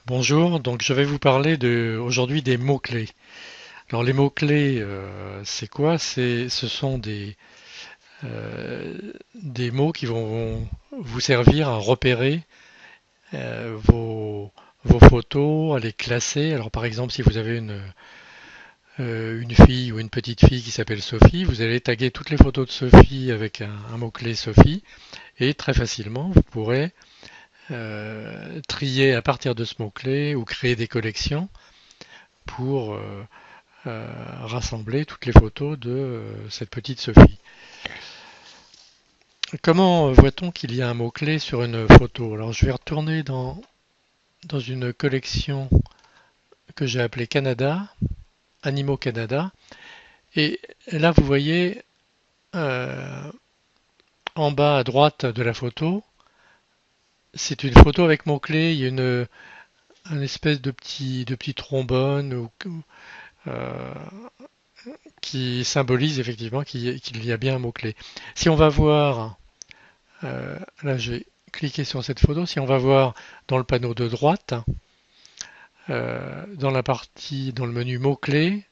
Bonjour, donc je vais vous parler aujourd'hui des mots-clés. Alors les mots-clés, c'est quoi? Ce sont des mots qui vont vous servir à repérer vos photos, à les classer. Alors par exemple, si vous avez une fille ou une petite fille qui s'appelle Sophie, vous allez taguer toutes les photos de Sophie avec un mot-clé Sophie et très facilement vous pourrez trier à partir de ce mot-clé ou créer des collections pour rassembler toutes les photos de cette petite Sophie. Comment voit-on qu'il y a un mot-clé sur une photo? Alors je vais retourner dans une collection que j'ai appelée Canada, Animaux Canada, et là vous voyez euh, en bas à droite de la photo, c'est une photo avec mot-clé, il y a une espèce de petit trombone euh, qui symbolise effectivement qu'il y a bien un mot-clé. Si on va voir là, je vais cliquer sur cette photo. Si on va voir dans le panneau de droite, dans le menu mots-clés,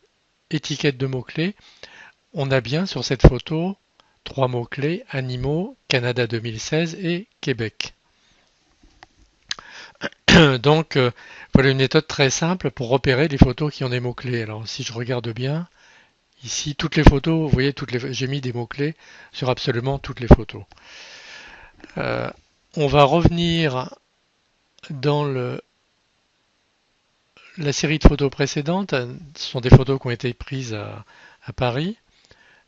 étiquette de mots-clés, on a bien sur cette photo trois mots-clés, animaux, Canada 2016 et Québec. Donc, voilà une méthode très simple pour repérer les photos qui ont des mots-clés. Alors, si je regarde bien, ici, toutes les photos, vous voyez, j'ai mis des mots-clés sur absolument toutes les photos. Euh, on va revenir dans la série de photos précédentes. Ce sont des photos qui ont été prises à Paris,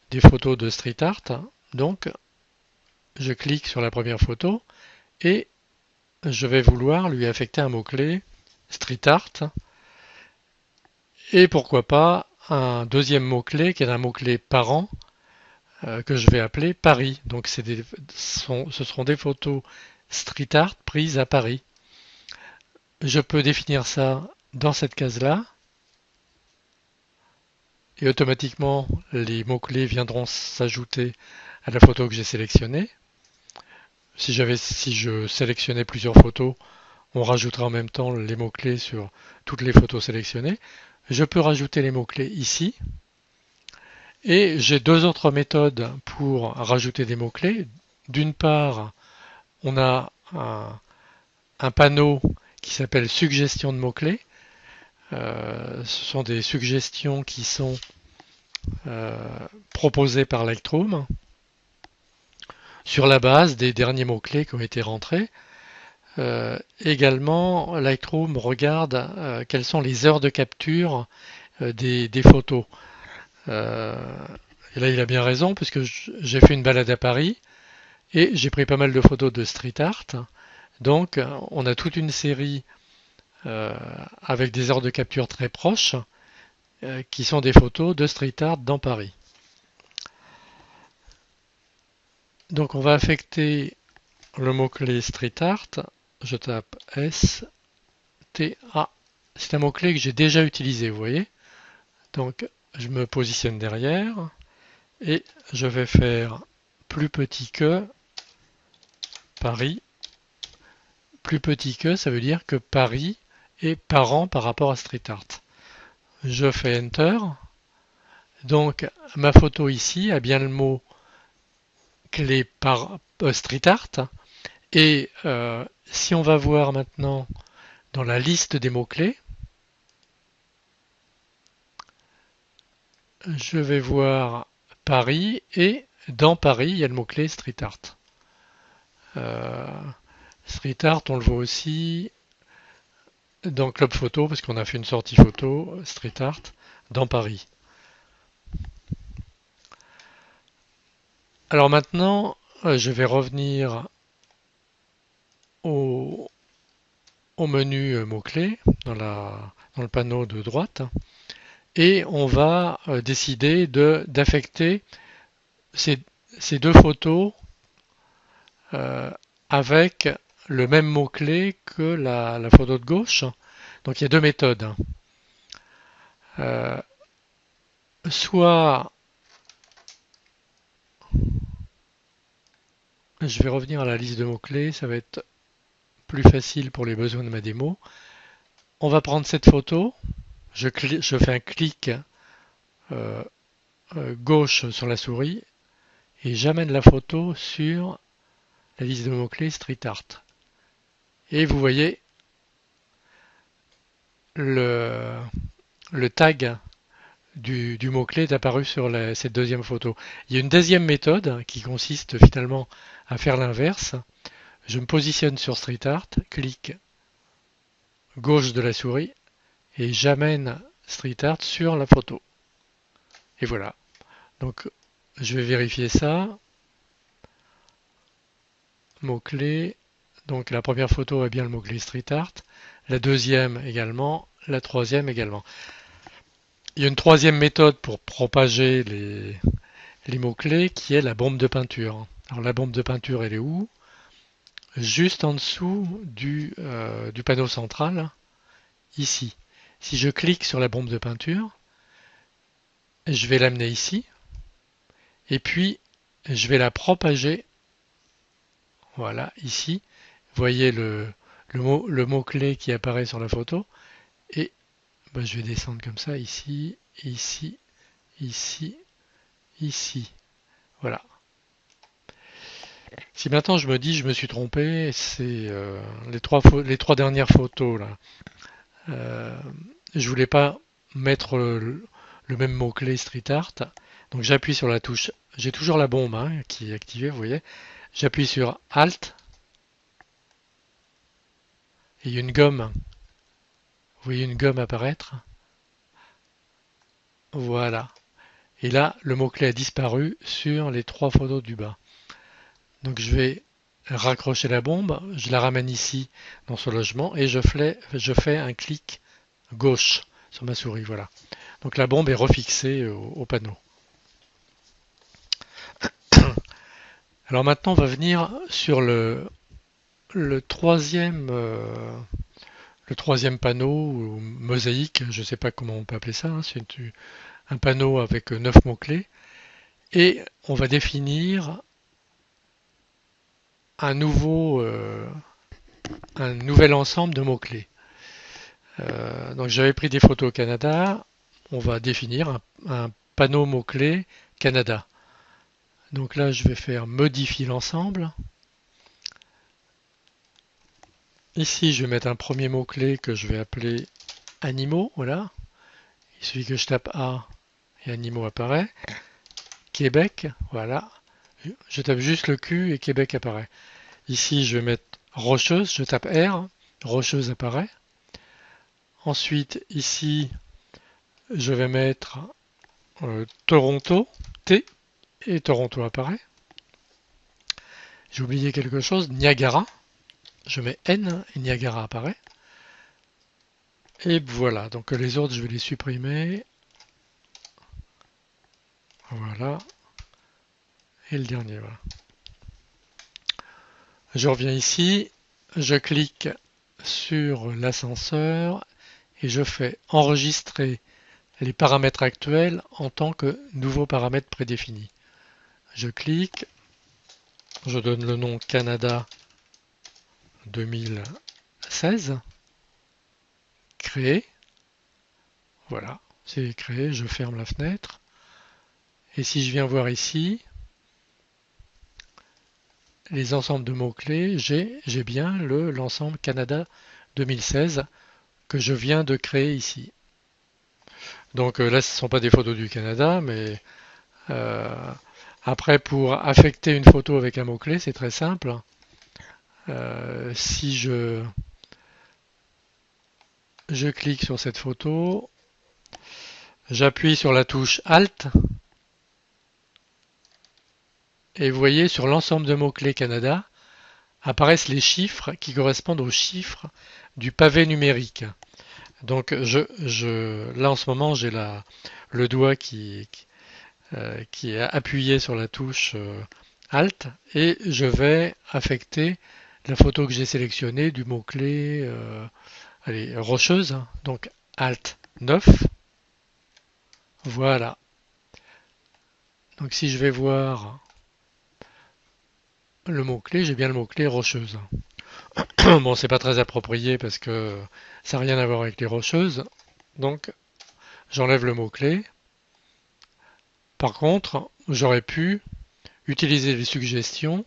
des photos de street art. Donc, je clique sur la première photo et je vais vouloir lui affecter un mot-clé street art et pourquoi pas un deuxième mot-clé qui est un mot-clé parent que je vais appeler Paris. Donc, ce seront des photos street art prises à Paris. Je peux définir ça dans cette case-là et automatiquement les mots-clés viendront s'ajouter à la photo que j'ai sélectionnée. Si je sélectionnais plusieurs photos, on rajouterait en même temps les mots-clés sur toutes les photos sélectionnées. Je peux rajouter les mots-clés ici. Et j'ai deux autres méthodes pour rajouter des mots-clés. D'une part, on a un panneau qui s'appelle suggestion de mots-clés. Ce sont des suggestions qui sont euh, proposées par Lightroom sur la base des derniers mots-clés qui ont été rentrés. Également, Lightroom regarde quelles sont les heures de capture des photos. Euh, et là, il a bien raison, puisque j'ai fait une balade à Paris et j'ai pris pas mal de photos de street art. Donc, on a toute une série euh, avec des heures de capture très proches qui sont des photos de street art dans Paris. Donc, on va affecter le mot-clé street art. Je tape S-T-A. C'est un mot-clé que j'ai déjà utilisé, vous voyez. Donc, je me positionne derrière et je vais faire plus petit que Paris. Plus petit que, ça veut dire que Paris est parent par rapport à street art. Je fais Enter. Donc, ma photo ici a bien le mot clé par street art. Et si on va voir maintenant dans la liste des mots-clés, je vais voir Paris et dans Paris, il y a le mot-clé street art. Euh, Street art, on le voit aussi dans Club Photo, parce qu'on a fait une sortie photo, street art, dans Paris. Alors maintenant, je vais revenir au, au menu mots-clés dans le panneau de droite et on va décider d'affecter ces, ces deux photos euh, avec le même mot-clé que la photo de gauche. Donc il y a deux méthodes. Euh, Soit je vais revenir à la liste de mots-clés, ça va être plus facile pour les besoins de ma démo. On va prendre cette photo, je fais un clic euh, gauche sur la souris et j'amène la photo sur la liste de mots-clés Street Art. Et vous voyez le, le tag du mot-clé est apparu sur cette deuxième photo. Il y a une deuxième méthode qui consiste finalement à faire l'inverse. Je me positionne sur Street Art, clic gauche de la souris et j'amène Street Art sur la photo. Et voilà. Donc je vais vérifier ça. Mot-clé. Donc la première photo a bien le mot-clé Street Art. La deuxième également. La troisième également. Il y a une troisième méthode pour propager les mots-clés qui est la bombe de peinture. Alors la bombe de peinture, elle est où? Juste en dessous du panneau central, ici. Si je clique sur la bombe de peinture, je vais l'amener ici, et puis je vais la propager, voilà, ici. Vous voyez le mot-clé qui apparaît sur la photo, et ben, je vais descendre comme ça, ici, ici, ici, ici. Voilà. Si maintenant je me dis je me suis trompé, c'est les trois dernières photos là. Euh, je voulais pas mettre le même mot-clé street art, donc j'appuie sur la touche. J'ai toujours la bombe hein, qui est activée, vous voyez. J'appuie sur Alt et il y a une gomme. Vous voyez une gomme apparaître. Voilà. Et là, le mot-clé a disparu sur les trois photos du bas. Donc je vais raccrocher la bombe, je la ramène ici dans ce logement et je fais un clic gauche sur ma souris. Voilà. Donc la bombe est refixée au panneau. Alors maintenant, on va venir sur le troisième, le troisième panneau ou mosaïque, je ne sais pas comment on peut appeler ça. Hein, c'est un panneau avec 9 mots-clés. Et on va définir un nouvel ensemble de mots-clés. Donc j'avais pris des photos au Canada. On va définir un panneau mots-clés Canada. Donc là, je vais faire modifier l'ensemble. Ici, je vais mettre un premier mot-clé que je vais appeler animaux. Voilà. Il suffit que je tape A et animaux apparaît. Québec, voilà. Je tape juste le Q et Québec apparaît. Ici, je vais mettre rocheuse. Je tape R. Rocheuse apparaît. Ensuite, ici, je vais mettre Toronto, T, et Toronto apparaît. J'ai oublié quelque chose, Niagara. Je mets N et Niagara apparaît. Et voilà, donc les autres, je vais les supprimer. Voilà. Et le dernier, voilà. Je reviens ici, je clique sur l'ascenseur et je fais enregistrer les paramètres actuels en tant que nouveau paramètre prédéfini. Je clique, je donne le nom Canada 2016, créer, voilà, c'est créé, je ferme la fenêtre. Et si je viens voir ici, les ensembles de mots-clés, j'ai bien l'ensemble Canada 2016 que je viens de créer ici. Donc là, ce ne sont pas des photos du Canada, mais euh, après, pour affecter une photo avec un mot-clé, c'est très simple. Si je clique sur cette photo, j'appuie sur la touche Alt, et vous voyez sur l'ensemble de mots-clés Canada apparaissent les chiffres qui correspondent aux chiffres du pavé numérique. Donc là en ce moment j'ai le doigt qui est appuyé sur la touche Alt et je vais affecter la photo que j'ai sélectionnée du mot-clé rocheuse, donc Alt 9. Voilà. Donc si je vais voir le mot-clé, j'ai bien le mot-clé rocheuse. Bon, c'est pas très approprié parce que ça n'a rien à voir avec les rocheuses. Donc, j'enlève le mot-clé. Par contre, j'aurais pu utiliser les suggestions.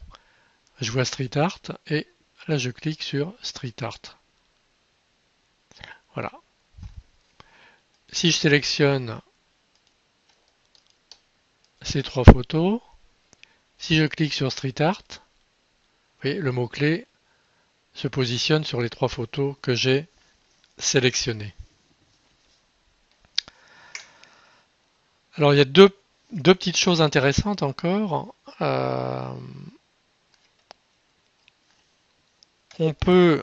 Je vois Street Art et là, je clique sur Street Art. Voilà. Si je sélectionne ces trois photos, si je clique sur Street Art, vous voyez, le mot-clé se positionne sur les trois photos que j'ai sélectionnées. Alors il y a deux petites choses intéressantes encore. On peut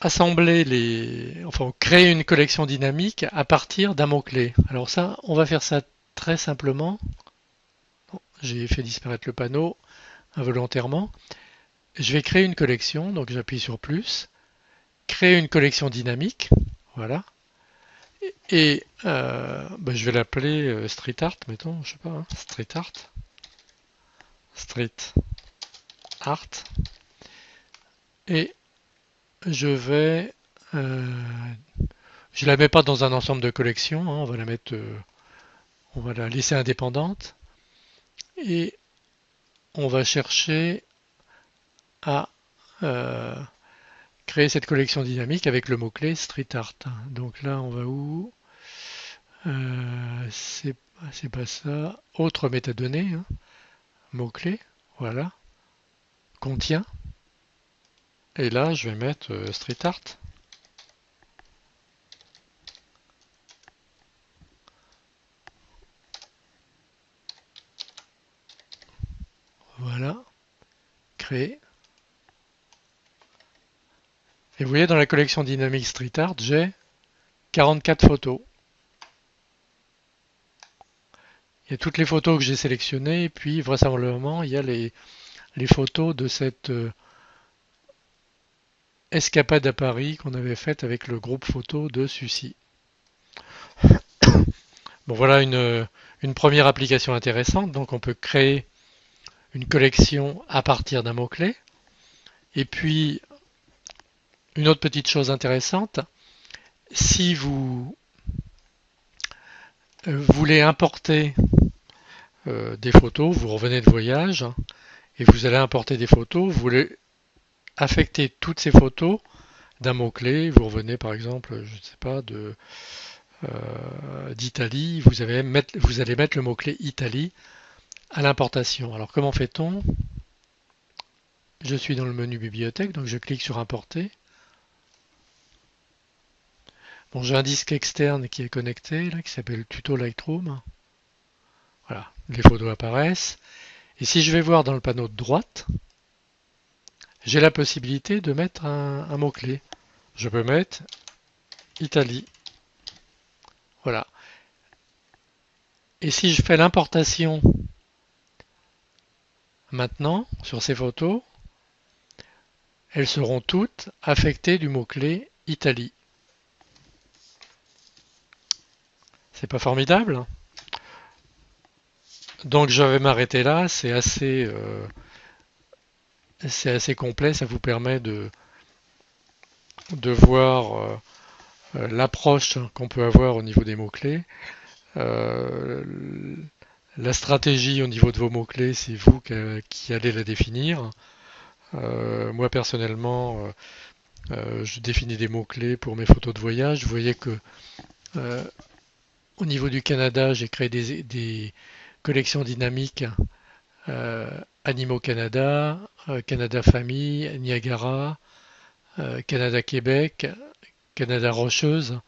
enfin créer une collection dynamique à partir d'un mot-clé. Alors ça, on va faire ça très simplement. J'ai fait disparaître le panneau involontairement. Je vais créer une collection, donc j'appuie sur plus. Créer une collection dynamique, voilà. Et je vais l'appeler Street Art, mettons, je sais pas, hein, Street Art. Street Art. Et je vais... je la mets pas dans un ensemble de collections, hein, on va la mettre... on va la laisser indépendante. Et on va chercher à créer cette collection dynamique avec le mot-clé Street Art. Donc là, on va où c'est pas ça. Autre métadonnée, hein, mot-clé, voilà, contient. Et là, je vais mettre Street Art. Voilà, créer. Et vous voyez, dans la collection dynamique Street Art, j'ai 44 photos. Il y a toutes les photos que j'ai sélectionnées, et puis vraisemblablement, il y a les photos de cette escapade à Paris qu'on avait faite avec le groupe photo de Sucy. Bon, voilà une première application intéressante. Donc, on peut créer une collection à partir d'un mot-clé. Et puis, une autre petite chose intéressante, si vous voulez importer des photos, vous revenez de voyage et vous allez importer des photos, vous voulez affecter toutes ces photos d'un mot-clé, vous revenez par exemple, je ne sais pas, d'Italie, vous allez mettre le mot-clé Italie à l'importation. Alors comment fait-on? Je suis dans le menu bibliothèque, donc je clique sur importer. Bon, j'ai un disque externe qui est connecté, là, qui s'appelle Tuto Lightroom. Voilà, les photos apparaissent. Et si je vais voir dans le panneau de droite, j'ai la possibilité de mettre un mot-clé. Je peux mettre Italie. Voilà. Et si je fais l'importation maintenant sur ces photos, elles seront toutes affectées du mot-clé Italie. C'est pas formidable? Donc je vais m'arrêter là, c'est assez complet, ça vous permet de voir l'approche qu'on peut avoir au niveau des mots-clés. Euh, la stratégie au niveau de vos mots-clés, c'est vous qui allez la définir. Moi personnellement, je définis des mots-clés pour mes photos de voyage. Vous voyez que euh, au niveau du Canada, j'ai créé des collections dynamiques Animaux Canada, Canada Famille, Niagara, Canada Québec, Canada Rocheuse.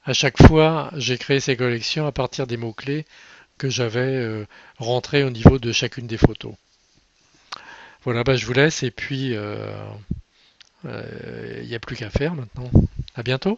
À chaque fois, j'ai créé ces collections à partir des mots-clés que j'avais rentrés au niveau de chacune des photos. Voilà, bah, je vous laisse et puis il n'y a plus qu'à faire maintenant. À bientôt.